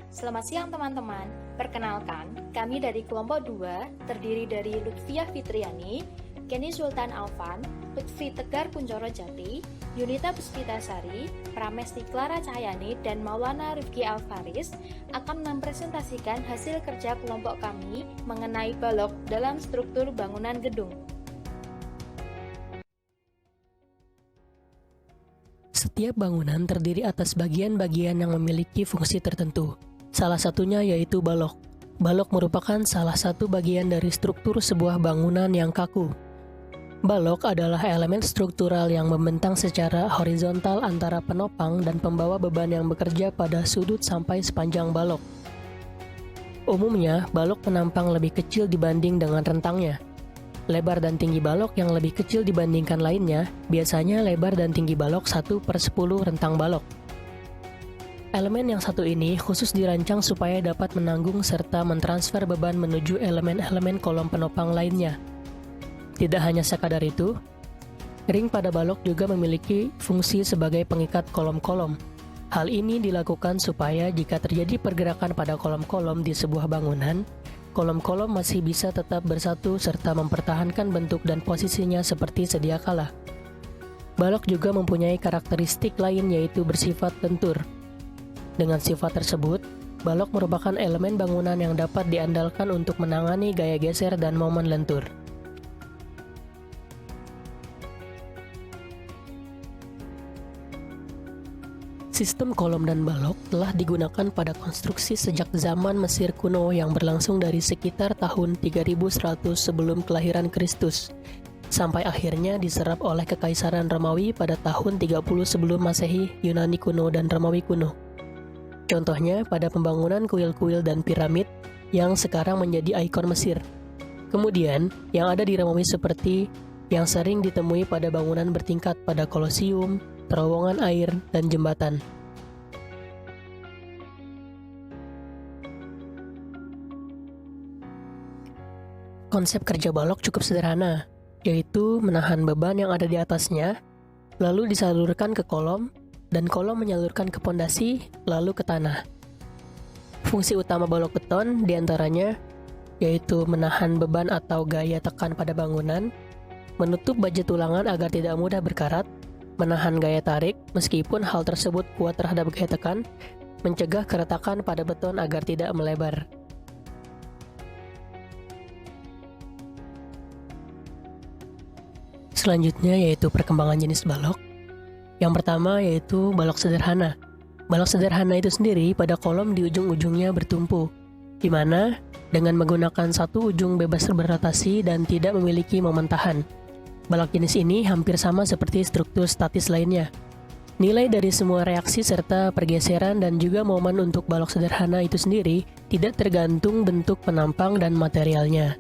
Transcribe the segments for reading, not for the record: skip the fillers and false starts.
Selamat siang teman-teman. Perkenalkan, kami dari kelompok 2 terdiri dari Lutfiah Fitriani, Kenny Sultan Alvan, Lutfi Tegar Kuncoro Jati, Yunita Puspitasari, Pramesti Clara Cahyani, dan Maulana Rifki Alfaris akan mempresentasikan hasil kerja kelompok kami mengenai balok dalam struktur bangunan gedung. Setiap bangunan terdiri atas bagian-bagian yang memiliki fungsi tertentu. Salah satunya yaitu balok. Balok merupakan salah satu bagian dari struktur sebuah bangunan yang kaku. Balok adalah elemen struktural yang membentang secara horizontal antara penopang dan pembawa beban yang bekerja pada sudut sampai sepanjang balok. Umumnya, balok penampang lebih kecil dibanding dengan rentangnya. Lebar dan tinggi balok yang lebih kecil dibandingkan lainnya, biasanya lebar dan tinggi balok 1/10 rentang balok. Elemen yang satu ini khusus dirancang supaya dapat menanggung serta mentransfer beban menuju elemen-elemen kolom penopang lainnya. Tidak hanya sekadar itu, ring pada balok juga memiliki fungsi sebagai pengikat kolom-kolom. Hal ini dilakukan supaya jika terjadi pergerakan pada kolom-kolom di sebuah bangunan, kolom-kolom masih bisa tetap bersatu serta mempertahankan bentuk dan posisinya seperti sedia kala. Balok juga mempunyai karakteristik lain yaitu bersifat lentur. Dengan sifat tersebut, balok merupakan elemen bangunan yang dapat diandalkan untuk menangani gaya geser dan momen lentur. Sistem kolom dan balok telah digunakan pada konstruksi sejak zaman Mesir kuno yang berlangsung dari sekitar tahun 3100 sebelum kelahiran Kristus, sampai akhirnya diserap oleh Kekaisaran Romawi pada tahun 30 sebelum Masehi, Yunani kuno dan Romawi kuno. Contohnya pada pembangunan kuil-kuil dan piramid yang sekarang menjadi ikon Mesir. Kemudian, yang ada di Romawi seperti yang sering ditemui pada bangunan bertingkat pada Kolosium, terowongan air, dan jembatan. Konsep kerja balok cukup sederhana, yaitu menahan beban yang ada di atasnya, lalu disalurkan ke kolom, dan kolom menyalurkan ke pondasi, lalu ke tanah. Fungsi utama balok beton diantaranya yaitu menahan beban atau gaya tekan pada bangunan, menutup baja tulangan agar tidak mudah berkarat, menahan gaya tarik meskipun hal tersebut kuat terhadap gaya tekan, mencegah keretakan pada beton agar tidak melebar. Selanjutnya yaitu perkembangan jenis balok. Yang pertama yaitu balok sederhana. Balok sederhana itu sendiri pada kolom di ujung-ujungnya bertumpu, di mana dengan menggunakan satu ujung bebas berotasi dan tidak memiliki momen tahan. Balok jenis ini hampir sama seperti struktur statis lainnya. Nilai dari semua reaksi serta pergeseran dan juga momen untuk balok sederhana itu sendiri tidak tergantung bentuk penampang dan materialnya.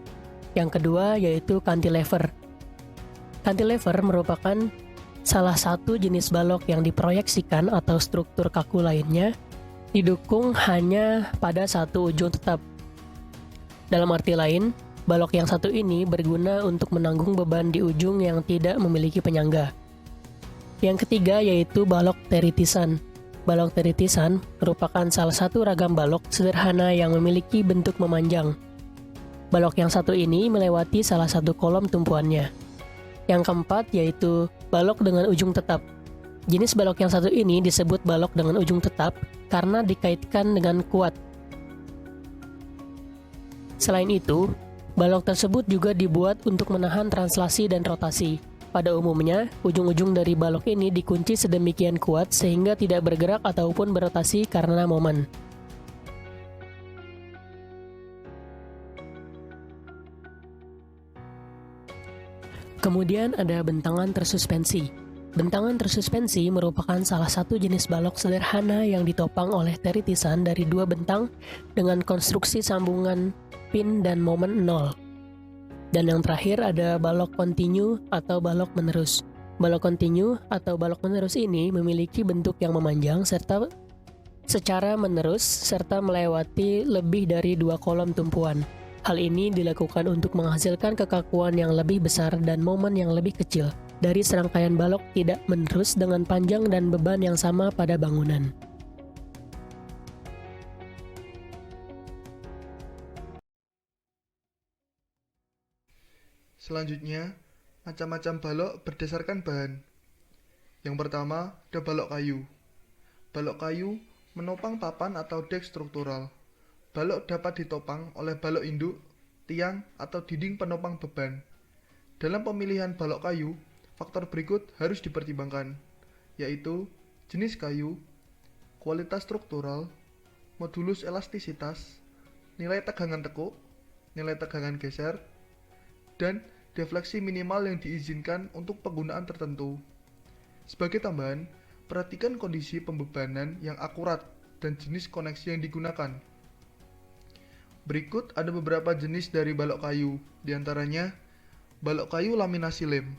Yang kedua yaitu cantilever. Cantilever merupakan salah satu jenis balok yang diproyeksikan atau struktur kaku lainnya didukung hanya pada satu ujung tetap. Dalam arti lain, balok yang satu ini berguna untuk menanggung beban di ujung yang tidak memiliki penyangga. Yang ketiga yaitu balok teritisan. Balok teritisan merupakan salah satu ragam balok sederhana yang memiliki bentuk memanjang. Balok yang satu ini melewati salah satu kolom tumpuannya. Yang keempat yaitu balok dengan ujung tetap. Jenis balok yang satu ini disebut balok dengan ujung tetap karena dikaitkan dengan kuat. Selain itu, balok tersebut juga dibuat untuk menahan translasi dan rotasi. Pada umumnya, ujung-ujung dari balok ini dikunci sedemikian kuat sehingga tidak bergerak ataupun berotasi karena momen. Kemudian ada bentangan tersuspensi. Bentangan tersuspensi merupakan salah satu jenis balok sederhana yang ditopang oleh teritisan dari dua bentang dengan konstruksi sambungan pin dan momen 0. Dan yang terakhir ada balok kontinu atau balok menerus. Balok kontinu atau balok menerus ini memiliki bentuk yang memanjang serta secara menerus serta melewati lebih dari dua kolom tumpuan. Hal ini dilakukan untuk menghasilkan kekakuan yang lebih besar dan momen yang lebih kecil dari serangkaian balok tidak menerus dengan panjang dan beban yang sama pada bangunan. Selanjutnya, macam-macam balok berdasarkan bahan. Yang pertama, ada balok kayu. Balok kayu menopang papan atau dek struktural. Balok dapat ditopang oleh balok induk, tiang, atau dinding penopang beban. Dalam pemilihan balok kayu, faktor berikut harus dipertimbangkan, yaitu jenis kayu, kualitas struktural, modulus elastisitas, nilai tegangan tekuk, nilai tegangan geser, dan defleksi minimal yang diizinkan untuk penggunaan tertentu. Sebagai tambahan, perhatikan kondisi pembebanan yang akurat dan jenis koneksi yang digunakan. Berikut ada beberapa jenis dari balok kayu, diantaranya balok kayu laminasi lem.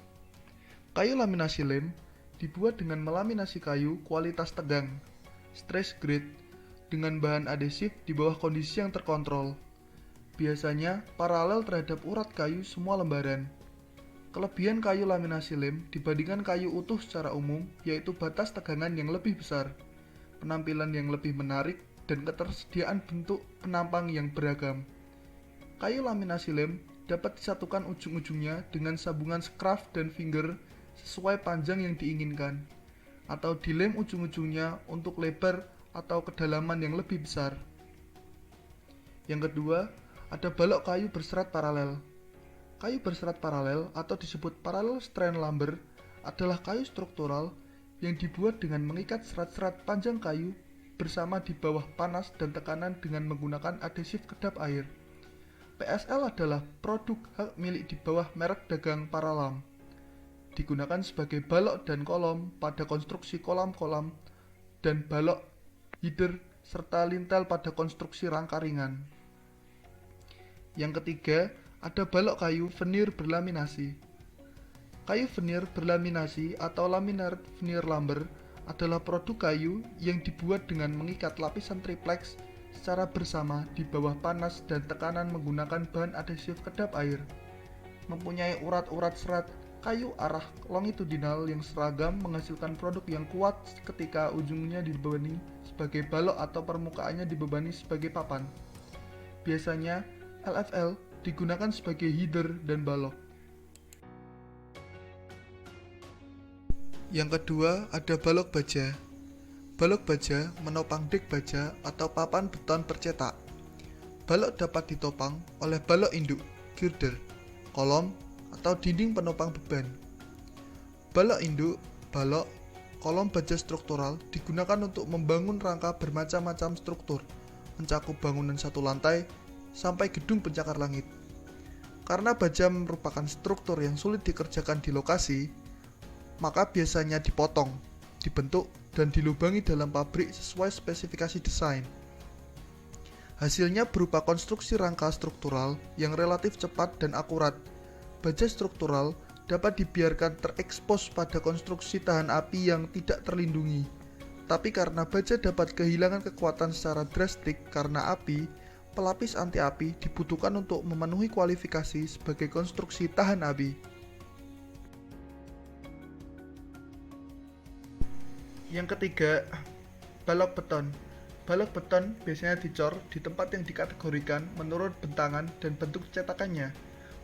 Kayu laminasi lem dibuat dengan melaminasi kayu kualitas tegang, stress grade, dengan bahan adhesif di bawah kondisi yang terkontrol. Biasanya paralel terhadap urat kayu semua lembaran. Kelebihan kayu laminasi lem dibandingkan kayu utuh secara umum yaitu batas tegangan yang lebih besar, penampilan yang lebih menarik, dan ketersediaan bentuk penampang yang beragam. Kayu laminasi lem dapat disatukan ujung-ujungnya dengan sambungan skraft dan finger sesuai panjang yang diinginkan, atau dilem ujung-ujungnya untuk lebar atau kedalaman yang lebih besar. Yang kedua, ada balok kayu berserat paralel. Kayu berserat paralel atau disebut parallel strand lumber adalah kayu struktural yang dibuat dengan mengikat serat-serat panjang kayu bersama di bawah panas dan tekanan dengan menggunakan adhesif kedap air. PSL adalah produk hak milik di bawah merek dagang Paralam. Digunakan sebagai balok dan kolom pada konstruksi kolam-kolam dan balok header serta lintel pada konstruksi rangka ringan. Yang ketiga, ada balok kayu veneer berlaminasi. Kayu veneer berlaminasi atau laminate veneer lumber adalah produk kayu yang dibuat dengan mengikat lapisan triplex secara bersama di bawah panas dan tekanan menggunakan bahan adhesif kedap air. Mempunyai urat-urat serat kayu arah longitudinal yang seragam menghasilkan produk yang kuat ketika ujungnya dibebani sebagai balok atau permukaannya dibebani sebagai papan. Biasanya, LFL digunakan sebagai header dan balok. Yang kedua, ada balok baja. Balok baja menopang dek baja atau papan beton bercetak. Balok dapat ditopang oleh balok induk, girder, kolom, atau dinding penopang beban. Balok induk, balok, kolom baja struktural digunakan untuk membangun rangka bermacam-macam struktur, mencakup bangunan satu lantai sampai gedung pencakar langit. Karena baja merupakan struktur yang sulit dikerjakan di lokasi, maka biasanya dipotong, dibentuk, dan dilubangi dalam pabrik sesuai spesifikasi desain. Hasilnya berupa konstruksi rangka struktural yang relatif cepat dan akurat. Baja struktural dapat dibiarkan terekspos pada konstruksi tahan api yang tidak terlindungi. Tapi karena baja dapat kehilangan kekuatan secara drastik karena api, pelapis anti api dibutuhkan untuk memenuhi kualifikasi sebagai konstruksi tahan api. Yang ketiga, balok beton. Balok beton biasanya dicor di tempat yang dikategorikan menurut bentangan dan bentuk cetakannya.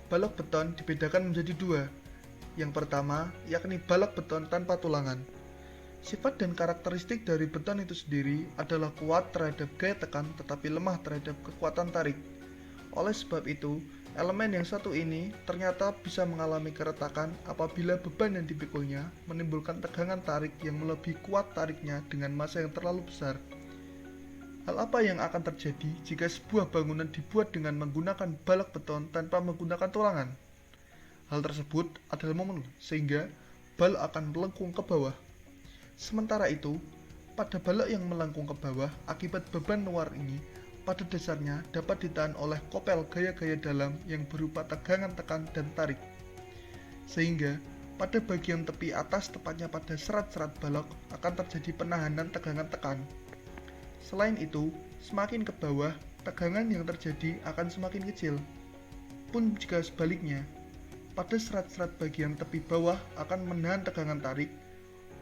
Balok beton dibedakan menjadi dua. Yang pertama, yakni balok beton tanpa tulangan. Sifat dan karakteristik dari beton itu sendiri adalah kuat terhadap gaya tekan tetapi lemah terhadap kekuatan tarik. Oleh sebab itu, elemen yang satu ini ternyata bisa mengalami keretakan apabila beban yang dipikulnya menimbulkan tegangan tarik yang melebihi kuat tariknya dengan massa yang terlalu besar. Hal apa yang akan terjadi jika sebuah bangunan dibuat dengan menggunakan balok beton tanpa menggunakan tulangan? Hal tersebut adalah momen sehingga balok akan melengkung ke bawah. Sementara itu, pada balok yang melengkung ke bawah akibat beban luar ini, pada dasarnya dapat ditahan oleh kopel gaya-gaya dalam yang berupa tegangan tekan dan tarik. Sehingga, pada bagian tepi atas tepatnya pada serat-serat balok akan terjadi penahanan tegangan tekan. Selain itu, semakin ke bawah, tegangan yang terjadi akan semakin kecil. Pun jika sebaliknya, pada serat-serat bagian tepi bawah akan menahan tegangan tarik,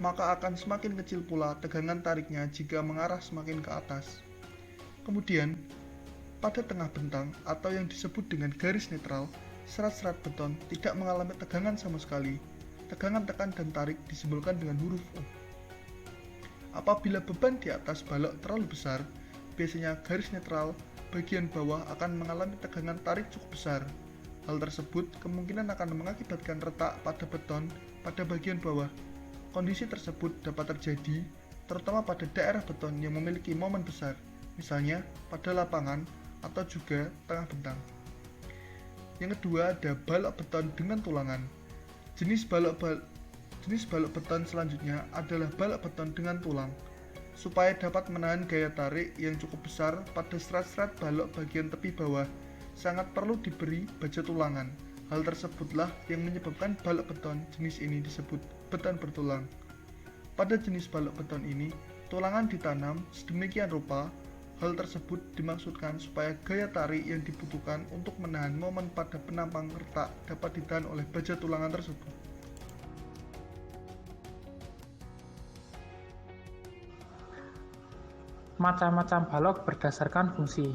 maka akan semakin kecil pula tegangan tariknya jika mengarah semakin ke atas. Kemudian, pada tengah bentang atau yang disebut dengan garis netral, serat-serat beton tidak mengalami tegangan sama sekali. Tegangan tekan dan tarik disimbolkan dengan huruf O. Apabila beban di atas balok terlalu besar, biasanya garis netral bagian bawah akan mengalami tegangan tarik cukup besar. Hal tersebut kemungkinan akan mengakibatkan retak pada beton pada bagian bawah. Kondisi tersebut dapat terjadi terutama pada daerah beton yang memiliki momen besar, misalnya pada lapangan atau juga tengah bentang. Yang kedua ada balok beton dengan tulangan. Jenis balok beton selanjutnya adalah balok beton dengan tulang. Supaya dapat menahan gaya tarik yang cukup besar pada serat-serat balok bagian tepi bawah, sangat perlu diberi baja tulangan. Hal tersebutlah yang menyebabkan balok beton jenis ini disebut beton bertulang. Pada jenis balok beton ini, tulangan ditanam sedemikian rupa. Hal tersebut dimaksudkan supaya gaya tarik yang dibutuhkan untuk menahan momen pada penampang retak dapat ditahan oleh baja tulangan tersebut. Macam-macam balok berdasarkan fungsi.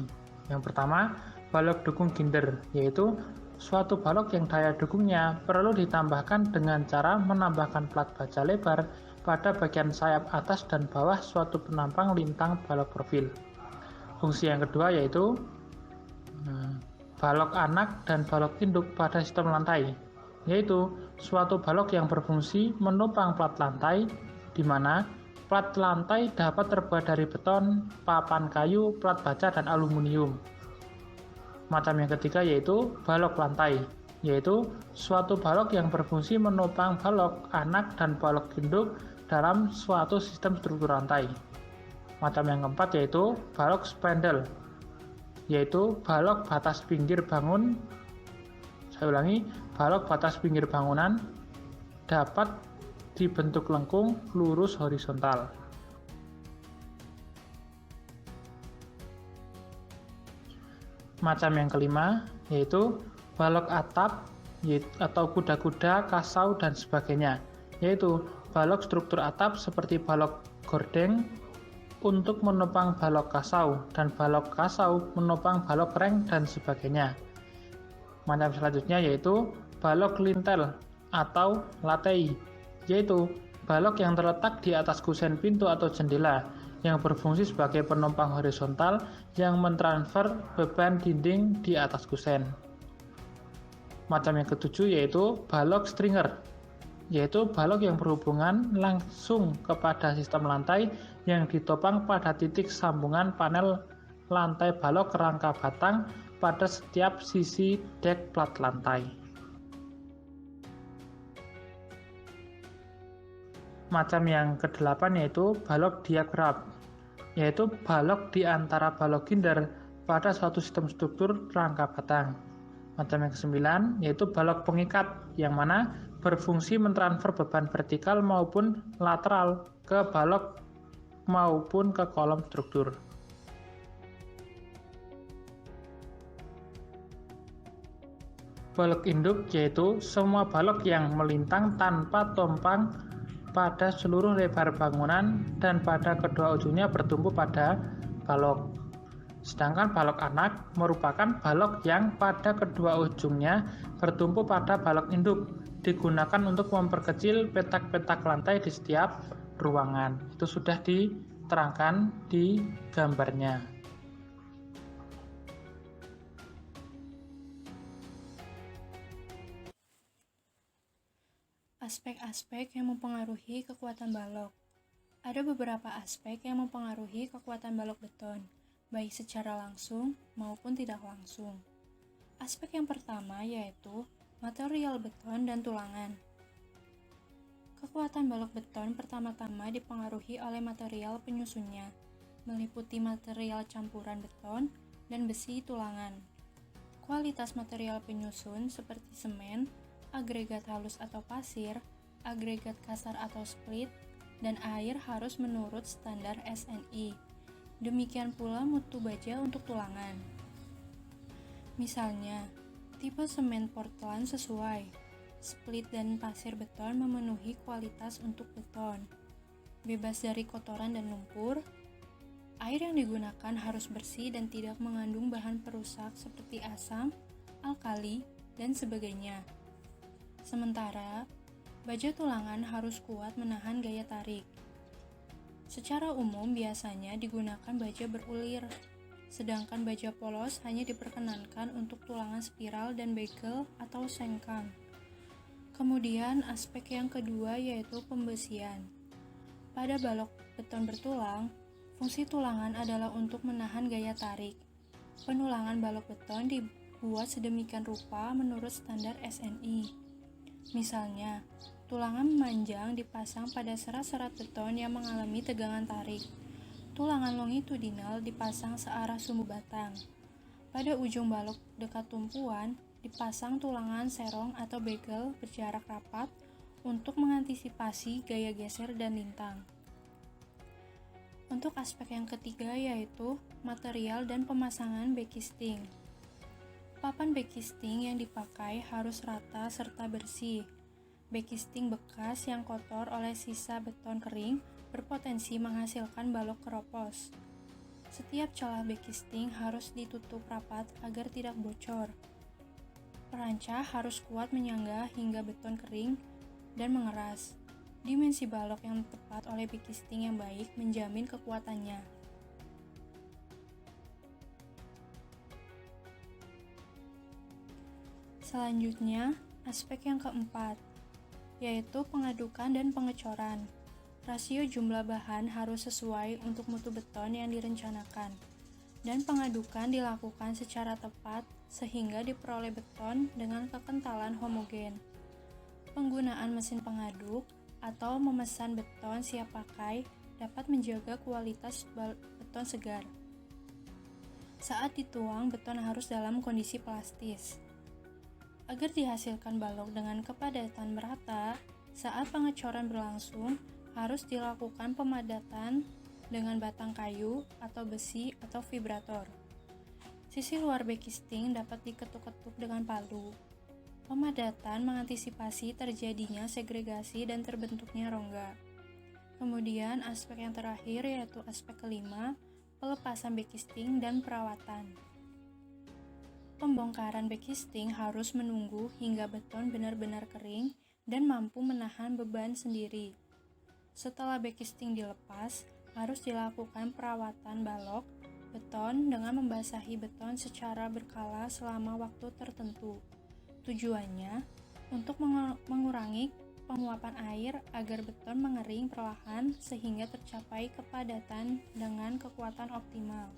Yang pertama, balok dukung ginder, yaitu suatu balok yang daya dukungnya perlu ditambahkan dengan cara menambahkan plat baja lebar pada bagian sayap atas dan bawah suatu penampang lintang balok profil. Fungsi yang kedua yaitu balok anak dan balok induk pada sistem lantai, yaitu suatu balok yang berfungsi menopang plat lantai, di mana plat lantai dapat terbuat dari beton, papan kayu, plat baja, dan aluminium. Macam yang ketiga yaitu balok lantai, yaitu suatu balok yang berfungsi menopang balok anak dan balok induk dalam suatu sistem struktur lantai. Macam yang keempat yaitu balok spandrel, yaitu balok batas pinggir bangun. Saya ulangi, balok batas pinggir bangunan dapat dibentuk lengkung, lurus, horizontal. Macam yang kelima yaitu balok atap atau kuda-kuda, kasau, dan sebagainya, yaitu balok struktur atap seperti balok gordeng untuk menopang balok kasau, dan balok kasau menopang balok reng, dan sebagainya. Macam selanjutnya yaitu balok lintel atau latei, yaitu balok yang terletak di atas kusen pintu atau jendela yang berfungsi sebagai penopang horizontal yang mentransfer beban dinding di atas kusen. Macam yang ketujuh yaitu balok stringer, yaitu balok yang berhubungan langsung kepada sistem lantai yang ditopang pada titik sambungan panel lantai balok rangka batang pada setiap sisi dek plat lantai. Macam yang kedelapan yaitu balok diagrap, yaitu balok di antara balok ginder pada suatu sistem struktur rangka batang. Macam yang kesembilan yaitu balok pengikat, yang mana berfungsi mentransfer beban vertikal maupun lateral ke balok maupun ke kolom struktur. Balok induk yaitu semua balok yang melintang tanpa tompang pada seluruh lebar bangunan dan pada kedua ujungnya bertumpu pada balok. Sedangkan balok anak merupakan balok yang pada kedua ujungnya bertumpu pada balok induk, digunakan untuk memperkecil petak-petak lantai di setiap ruangan. Itu sudah diterangkan di gambarnya. Aspek-aspek yang mempengaruhi kekuatan balok. Ada beberapa aspek yang mempengaruhi kekuatan balok beton, baik secara langsung maupun tidak langsung. Aspek yang pertama yaitu material beton dan tulangan. Kekuatan balok beton pertama-tama dipengaruhi oleh material penyusunnya, meliputi material campuran beton dan besi tulangan. Kualitas material penyusun seperti semen, agregat halus atau pasir, agregat kasar atau split, dan air harus menurut standar SNI. Demikian pula mutu baja untuk tulangan. Misalnya, tipe semen Portland sesuai, split dan pasir beton memenuhi kualitas untuk beton, bebas dari kotoran dan lumpur. Air yang digunakan harus bersih dan tidak mengandung bahan perusak seperti asam, alkali, dan sebagainya. Sementara, baja tulangan harus kuat menahan gaya tarik. Secara umum biasanya digunakan baja berulir, sedangkan baja polos hanya diperkenankan untuk tulangan spiral dan bekel atau sengkang. Kemudian aspek yang kedua yaitu pembesian. Pada balok beton bertulang, fungsi tulangan adalah untuk menahan gaya tarik. Penulangan balok beton dibuat sedemikian rupa menurut standar SNI. Misalnya, tulangan memanjang dipasang pada serat-serat beton yang mengalami tegangan tarik. Tulangan longitudinal dipasang searah sumbu batang. Pada ujung balok dekat tumpuan, dipasang tulangan serong atau bekel berjarak rapat untuk mengantisipasi gaya geser dan lintang. Untuk aspek yang ketiga yaitu material dan pemasangan backisting. Papan backisting yang dipakai harus rata serta bersih. Backisting bekas yang kotor oleh sisa beton kering berpotensi menghasilkan balok keropos. Setiap celah backisting harus ditutup rapat agar tidak bocor. Perancah harus kuat menyangga hingga beton kering dan mengeras. Dimensi balok yang tepat oleh backisting yang baik menjamin kekuatannya. Selanjutnya, aspek yang keempat, yaitu pengadukan dan pengecoran. Rasio jumlah bahan harus sesuai untuk mutu beton yang direncanakan, dan pengadukan dilakukan secara tepat sehingga diperoleh beton dengan kekentalan homogen. Penggunaan mesin pengaduk atau memesan beton siap pakai dapat menjaga kualitas beton segar. Saat dituang, beton harus dalam kondisi plastis. Agar dihasilkan balok dengan kepadatan merata, saat pengecoran berlangsung, harus dilakukan pemadatan dengan batang kayu atau besi atau vibrator. Sisi luar backisting dapat diketuk-ketuk dengan palu. Pemadatan mengantisipasi terjadinya segregasi dan terbentuknya rongga. Kemudian aspek yang terakhir yaitu aspek kelima, pelepasan backisting dan perawatan. Pembongkaran backisting harus menunggu hingga beton benar-benar kering dan mampu menahan beban sendiri. Setelah backisting dilepas, harus dilakukan perawatan balok beton dengan membasahi beton secara berkala selama waktu tertentu. Tujuannya untuk mengurangi penguapan air agar beton mengering perlahan sehingga tercapai kepadatan dengan kekuatan optimal.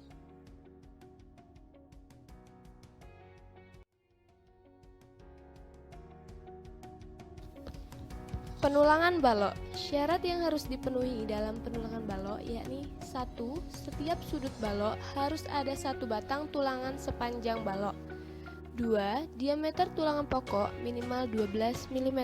Penulangan balok. Syarat yang harus dipenuhi dalam penulangan balok yakni 1. Setiap sudut balok harus ada satu batang tulangan sepanjang balok. 2. Diameter tulangan pokok minimal 12 mm.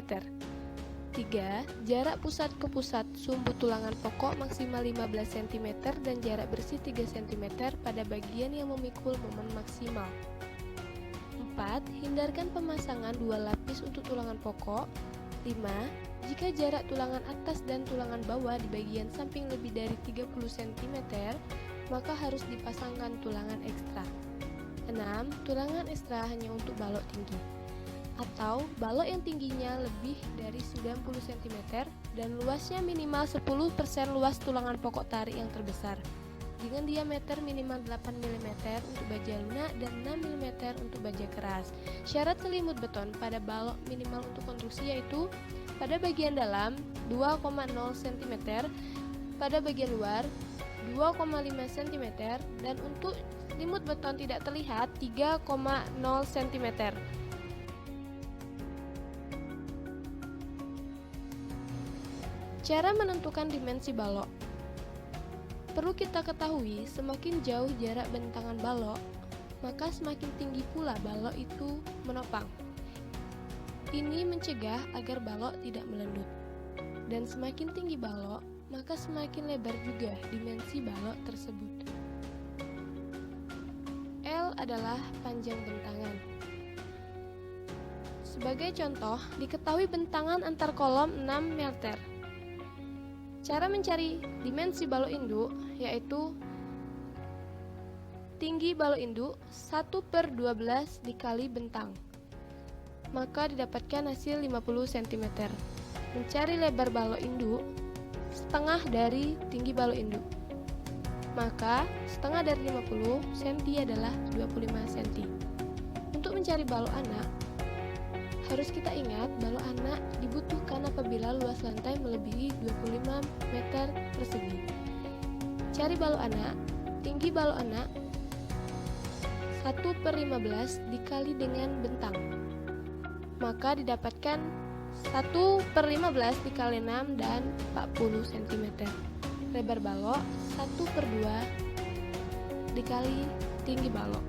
3. Jarak pusat ke pusat sumbu tulangan pokok maksimal 15 cm dan jarak bersih 3 cm pada bagian yang memikul momen maksimal. 4. Hindarkan pemasangan dua lapis untuk tulangan pokok. 5. Jika jarak tulangan atas dan tulangan bawah di bagian samping lebih dari 30 cm, maka harus dipasangkan tulangan ekstra. 6. Tulangan ekstra hanya untuk balok tinggi, atau balok yang tingginya lebih dari 90 cm dan luasnya minimal 10% luas tulangan pokok tarik yang terbesar, dengan diameter minimal 8 mm untuk baja lunak dan 6 mm untuk baja keras. Syarat selimut beton pada balok minimal untuk konstruksi yaitu pada bagian dalam 2,0 cm, pada bagian luar 2,5 cm, dan untuk selimut beton tidak terlihat 3,0 cm. Cara menentukan dimensi balok. Perlu kita ketahui, semakin jauh jarak bentangan balok, maka semakin tinggi pula balok itu menopang. Ini mencegah agar balok tidak melendut. Dan semakin tinggi balok, maka semakin lebar juga dimensi balok tersebut. L adalah panjang bentangan. Sebagai contoh, diketahui bentangan antar kolom 6 meter. Cara mencari dimensi balok induk yaitu tinggi balok induk 1/12 dikali bentang. maka didapatkan hasil 50 cm. Mencari lebar balok induk, setengah dari tinggi balok induk. Maka setengah dari 50 cm adalah 25 cm. Untuk mencari balok anak, harus kita ingat balok anak dibutuhkan apabila luas lantai melebihi 25 meter persegi. Cari balok anak, tinggi balok anak 1/15 dikali dengan bentang, maka didapatkan 1/15 dikali 6 dan 40 cm. Lebar balok 1/2 dikali tinggi balok,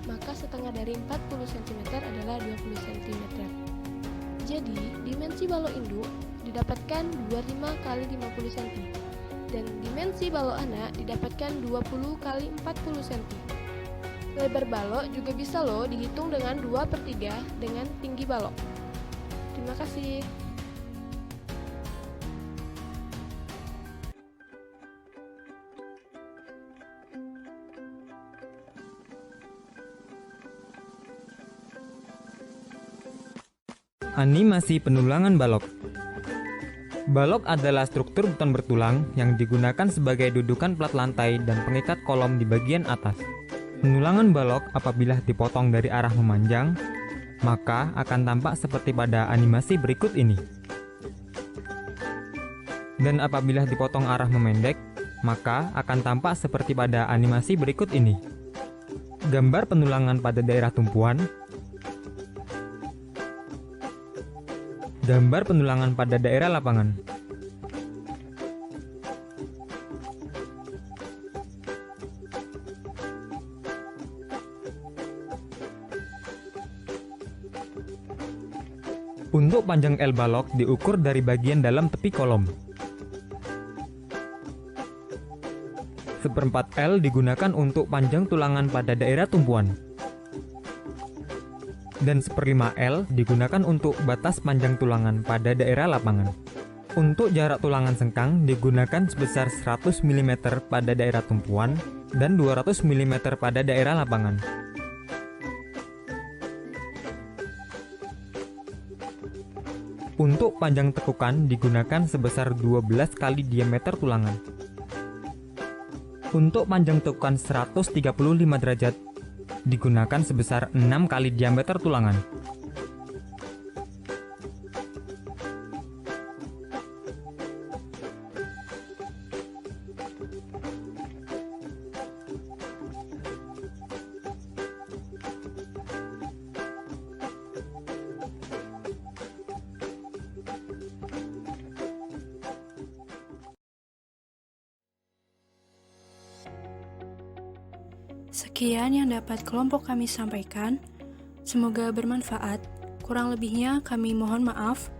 maka setengah dari 40 cm adalah 20 cm. Jadi, dimensi balok induk didapatkan 25 kali 50 cm, dan dimensi balok anak didapatkan 20 kali 40 cm. Lebar balok juga bisa loh dihitung dengan 2/3 dengan tinggi balok. Terima kasih. Animasi penulangan balok. Balok adalah struktur beton bertulang yang digunakan sebagai dudukan plat lantai dan pengikat kolom di bagian atas. Penulangan balok apabila dipotong dari arah memanjang, maka akan tampak seperti pada animasi berikut ini. Dan apabila dipotong arah memendek, maka akan tampak seperti pada animasi berikut ini. Gambar penulangan pada daerah tumpuan. Gambar penulangan pada daerah lapangan. Untuk panjang L balok diukur dari bagian dalam tepi kolom. 1/4 L digunakan untuk panjang tulangan pada daerah tumpuan. Dan 1/5 L digunakan untuk batas panjang tulangan pada daerah lapangan. Untuk jarak tulangan sengkang digunakan sebesar 100 mm pada daerah tumpuan dan 200 mm pada daerah lapangan. Untuk panjang tekukan digunakan sebesar 12 kali diameter tulangan. Untuk panjang tekukan 135 derajat digunakan sebesar 6 kali diameter tulangan. Sekian yang dapat kelompok kami sampaikan. Semoga bermanfaat. Kurang lebihnya kami mohon maaf.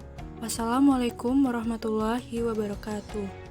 Wassalamualaikum warahmatullahi wabarakatuh.